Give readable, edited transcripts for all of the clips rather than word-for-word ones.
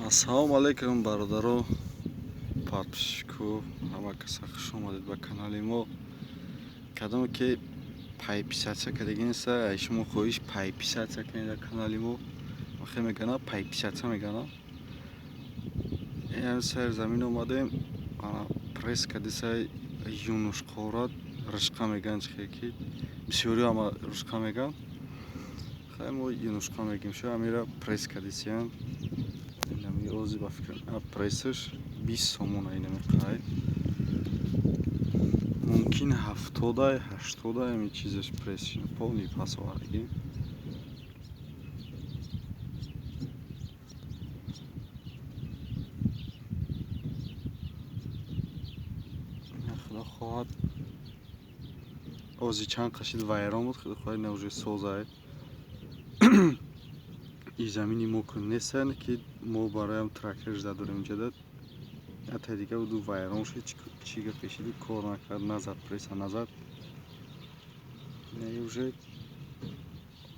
Ассалому алайкум бародаро, подписчику, ҳама каса хуш омадед ба канали мо. Кадоме ки подписатсия кардагӣ неста, ай шумо хоҳиш подписатсия кунед дар канали мо. Вақте мегана подписатсия мегана. Ин сар замин омадем, пресс кардисай юнушқорат ришқа меган чихе ки бисёри ама ришқа меган. Хай мо юнушқа мегим шу амира пресс кардисиян. Ози ба фикр прессаш 20 сомон айнами қай. Мумкин 70-80 ами чизаш пресс полный пасоварги. Худо хоҳад ози чанд қашид вайрон буд, худо хоҳад ина уже созай. И замини мо кун нестан ки мо бароям трактор жда дорем инҷа дад. Ята дига буду вайрон шуд, чига пешиди кор накард, назад пресса назад. Не уже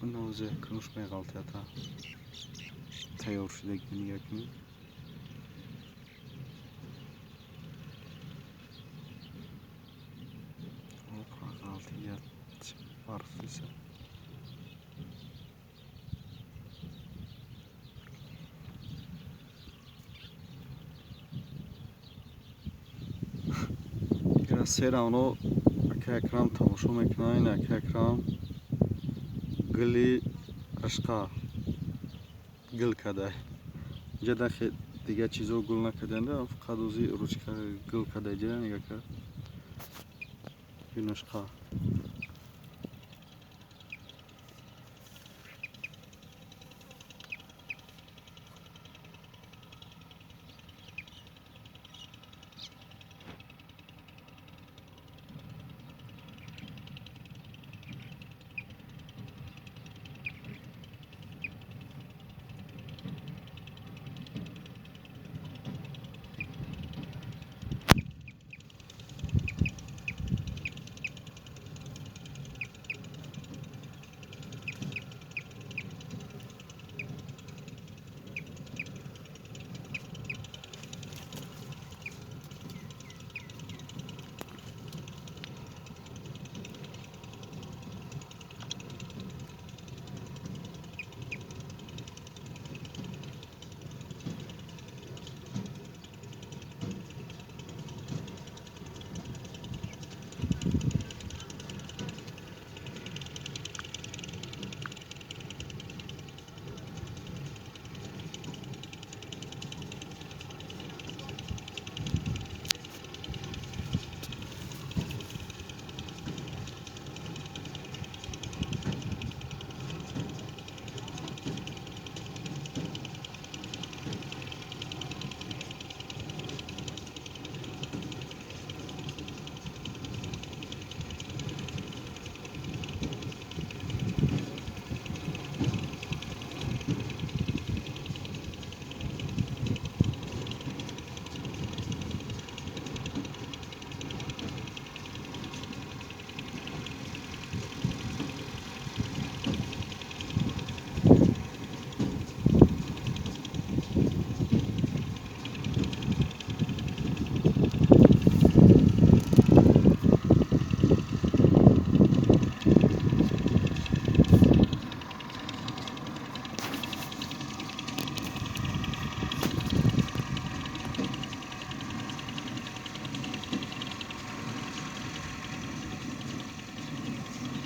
нозе кунуш меғалтията. Тайёр шуда нига кунед. Опа, ғалтия барфиса. Сер авно ака акрам тамошо мекунад. Ин ака акрам гули ришқа гул карда. Инҷа дахе дига чизо гул накарданда, фақат ози ручка гул карда ҷа нига ка юнушқа.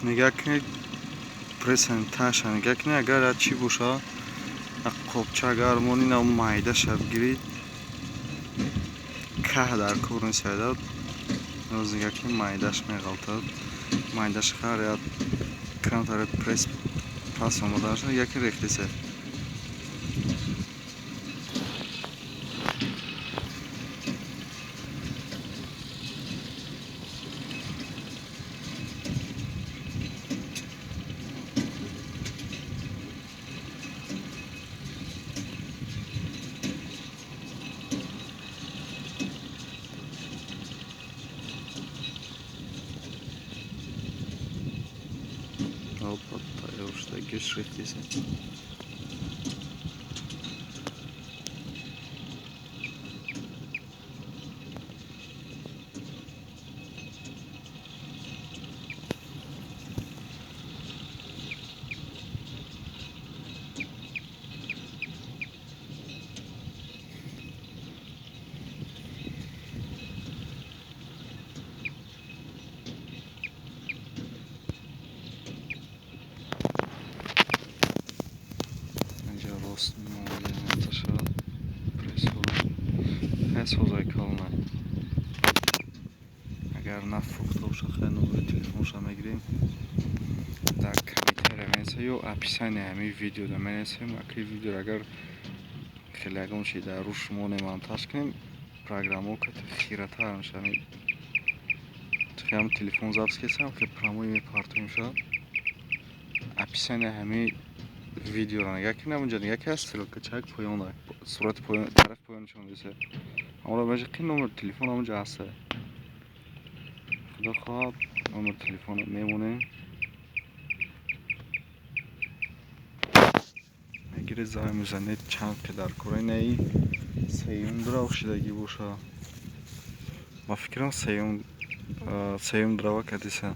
Нигах кунед прессани таша, нигах кунед агар чӣ боша, қопча агар мони на майда шав гирид, каҳ дар кор несайдад, оз нигах кунед майдаш меғалтад. Майдаш хар я камтар пресс пас омада шуд, нигах кунед рехтисе. Опа, тайёр шуда гӯшт рехтисе. راست مالیه شد پرسوزای کلمه اگر نفروخته باشه خیلی نمره تلفنش هم میگیریم در کمیتر منسه یا اپیسان همی ویدیو در منسیم اکی ویدیو اگر خیلی اگه شید در روش شما نمانتاش کنیم پروگرام ها که خیرتر میشه هم تلفن زبس کسیم که پراموی میپارتیم شد اپیسان همی ویدیو را نگاه کنیم اونجا نگاه که هست که چک پایان داره صورت پایان طرف پایانشون دیسه اما را باشه که نمبر تلفن اونجا هسته خدا خواه نمبر تلفن میمونیم میگیره زای میزنید چند که در کره نهی سیون دراو شدگی باشه ما فکرم سیون دراو کدیسه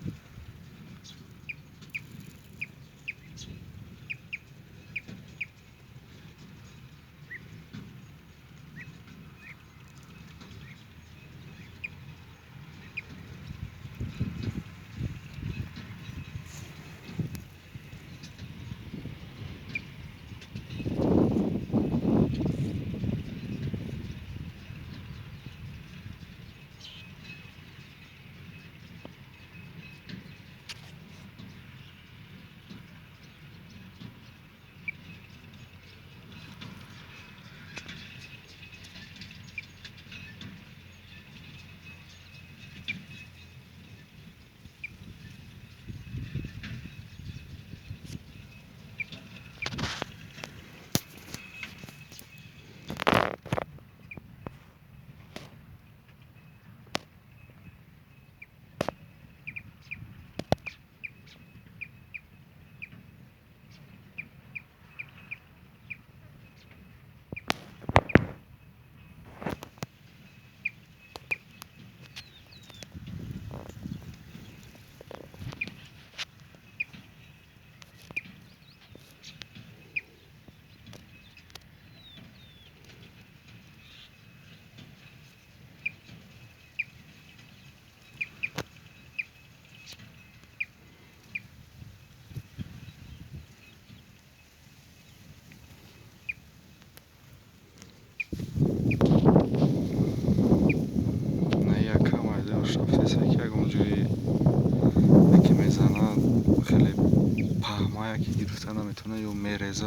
یکی گرفته نمیتونه یا میرزه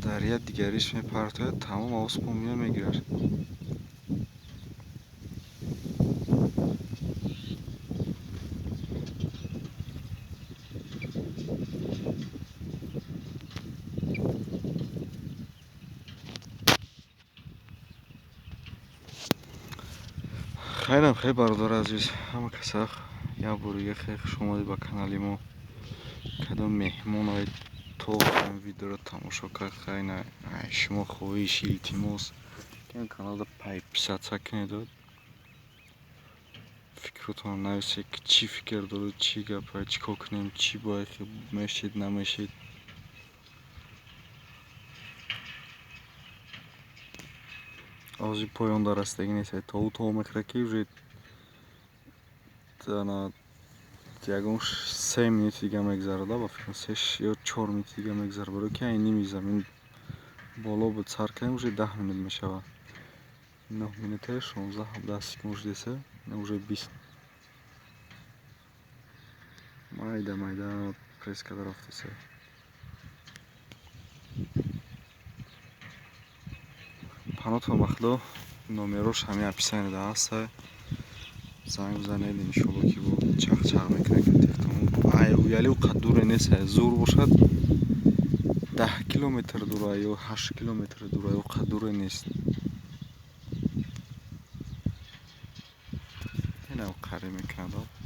در یه دیگریش میپرته تمام آسپومیا میگیره خیلی برادر عزیز همه کسا یا بروی خیلی شما با کانالی ما کدام مهمون های تو این ویدیو رو تماشا کرد خیلی شما خویش التماس که این کانال رو پیپسات کنید فکرتون نویسید که چی فکر دارید چی گپ چی کنیم چی باید میشید نمیشید آزی پایان دارستگی نیست تا او مکرکی وجود تانا یکم 3 minut دیگه میگذره با فکر 3 یا 4 minut دیگه میگذره برای که این زمین بالا بود سر کنیم уже 10 minut میشه 9 minut 16 17 секунд ждется уже 20 майда преска рафтасе панотон махло номерош ҳамин описанида ҳаст занг бизанед иншолло ки бо чах мекунад телефон ай уяли қад дуре нест зур бошад 10 километр дура ё 8 километр дура ё қад дуре нест ина қари мекунад